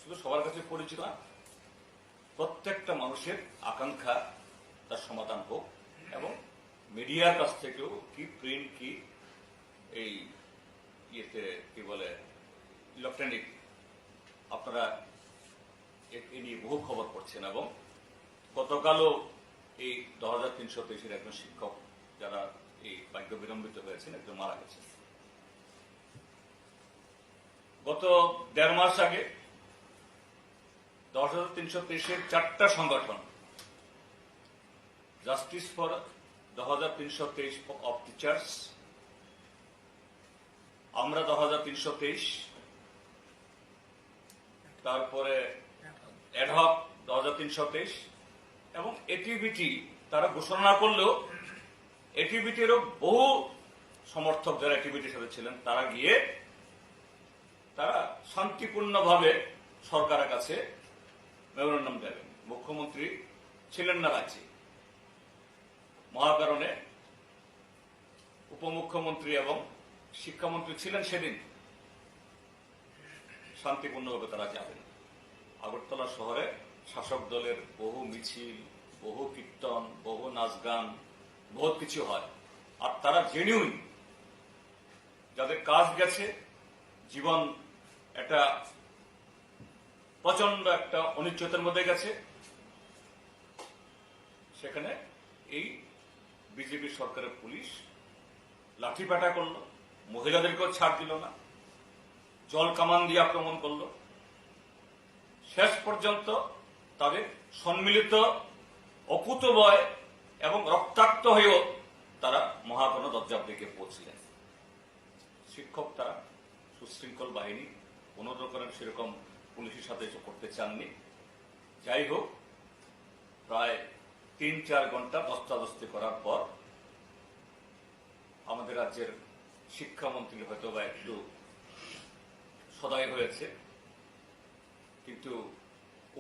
শুধু সবার কাছে পরিচিত না, প্রত্যেকটা মানুষের আকাঙ্ক্ষা তার সমাধান হোক এবং মিডিয়ার কাছ থেকেও কি প্রিন্ট কি এই ইয়েতে কি বলে ইলেকট্রনিক আপনারা এ নিয়ে বহু খবর পড়ছেন এবং গতকালও এই 10,323 একজন শিক্ষক যারা এই ভাগ্য বিলম্বিত হয়েছেন একজন মারা গেছেন। গত 1.5 মাস আগে 10,323 4টা সংগঠন জাস্টিস ফর 10,323 অফ টিচার্স, আমরা 10,323, তারপরে অ্যাডহক 10,323 এবং এটিভিটি তারা ঘোষণা না করলেও এটিভিটিরও বহু সমর্থক যারা এটিভিটির সাথে ছিলেন তারা গিয়ে তারা শান্তিপূর্ণভাবে সরকারের কাছে মেমোরেন্ডাম দেবেন। মুখ্যমন্ত্রী ছিলেন না রাজ্যে, মহাকারণে উপমুখ্যমন্ত্রী এবং শিক্ষামন্ত্রী ছিলেন, সেদিন শান্তিপূর্ণভাবে তারা যাবেন। আগরতলা শহরে শাসক দলের বহু মিছিল, বহু কীর্তন, বহু নাচ গান, বহুত কিছু হয়। আর তারা জেনুইন, যাদের কাজ গেছে, জীবন একটা প্রচন্ড একটা অনিশ্চয়তার মধ্যে গেছে, সেখানে এই বিজেপি সরকারের পুলিশ লাঠিপেটা করলো, মহিলাদেরকেও ছাড় দিল না, জল কামান দিয়ে আক্রমণ করলো। শেষ পর্যন্ত তাদের সম্মিলিত অকুতভয় এবং রক্তাক্ত হয়েও তারা মহাগণ দরজার দিকে পৌঁছলেন। শিক্ষক তারা সুশৃঙ্খল বাহিনী, কোন রকমের সেরকম পুলিশের সাথে করতে চাননি। যাই হোক, প্রায় 3-4 ঘন্টা ধস্তাধস্তি করার পর আমাদের রাজ্যের শিক্ষামন্ত্রী হয়তো বা একটু সদয় হয়েছে, কিন্তু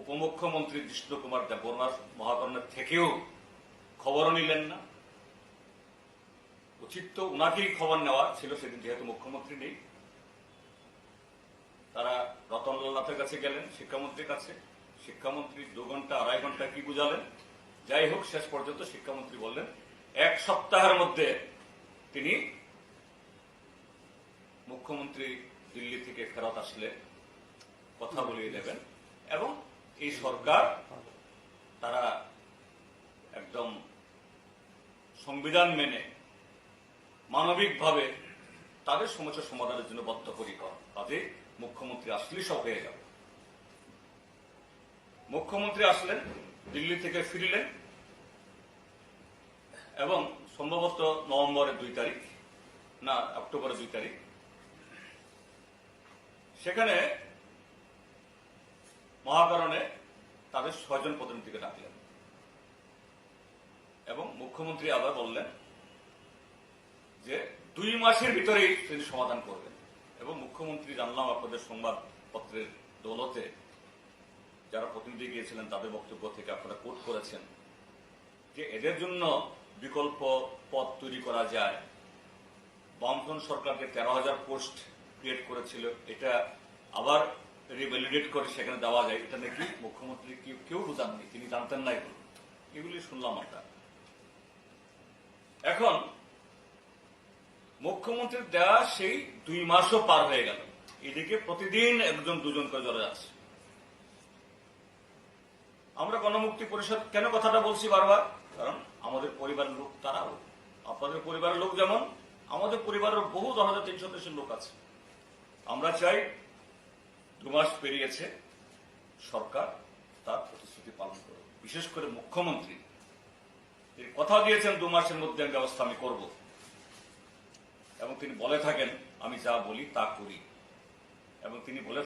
উপমুখ্যমন্ত্রী জিষ্ণু কুমার দেববর্মার মহাকরণের থেকেও খবরও নিলেন না। উচিত তো উনাকেই খবর নেওয়া ছিল সেদিন, যেহেতু মুখ্যমন্ত্রী নেই। তারা রতনলাল নাথের কাছে গেলেন, শিক্ষামন্ত্রীর কাছে। শিক্ষামন্ত্রী 2 ঘন্টা 2.5 ঘন্টা কি বুঝালেন। যাই হোক, শেষ পর্যন্ত শিক্ষামন্ত্রী বললেন 1 সপ্তাহের মধ্যে তিনি মুখ্যমন্ত্রী দিল্লি থেকে ফেরত আসলে কথা বলিয়ে দেবেন এবং এই সরকার তারা একদম সংবিধান মেনে মানবিকভাবে তাদের সমস্যা সমাধানের জন্য বদ্ধপরিকর। তাতে মুখ্যমন্ত্রী আসলেই সব হয়ে যাবে। মুখ্যমন্ত্রী আসলেন, দিল্লি থেকে ফিরলেন এবং সম্ভবত নভেম্বরের 2 তারিখ না অক্টোবরের 2 তারিখ সেখানে মহাকরণে তাদের 6 জন প্রতিনিধিকে ডাকলেন এবং মুখ্যমন্ত্রী আবার বললেন যে 2 মাসের ভিতরেই তিনি সমাধান করবেন। এবং মুখ্যমন্ত্রী, জানলাম আপনাদের সংবাদপত্রের দৌলতে যারা প্রতিনিধি গিয়েছিলেন তাদের বক্তব্য থেকে আপনারা কোট করেছেন যে এদের জন্য বিকল্প পদ তৈরি করা যায়। বামফ্রন্ট সরকারকে 13,000 পোস্ট ক্রিয়েট করেছিল, এটা আবার রিভ্যালিডেট করে সেখানে দেওয়া যায়। এটা নাকি মুখ্যমন্ত্রী কেউ বুঝাননি, তিনি জানতেন না। এগুলি শুনলাম আমরা। এখন মুখ্যমন্ত্রীর দেওয়া সেই 2 মাসও পার হয়ে গেল, এদিকে প্রতিদিন 1-2 করে জ্বরে আছে। আমরা গণমুক্তি পরিষদ কেন কথাটা বলছি বারবার, কারণ আমাদের পরিবারের লোক তারাও, আপনাদের পরিবারের লোক যেমন আমাদের পরিবারের বহু 10,323 লোক আছে। আমরা চাই 2 মাস পেরিয়েছে, সরকার তার প্রতিশ্রুতি পালন করবে। বিশেষ করে মুখ্যমন্ত্রী তিনি কথা দিয়েছেন 2 মাসের মধ্যে ব্যবস্থা আমি করব এবং তিনি বলে থাকেন আমি যা বলি তা করি এবং তিনি বলে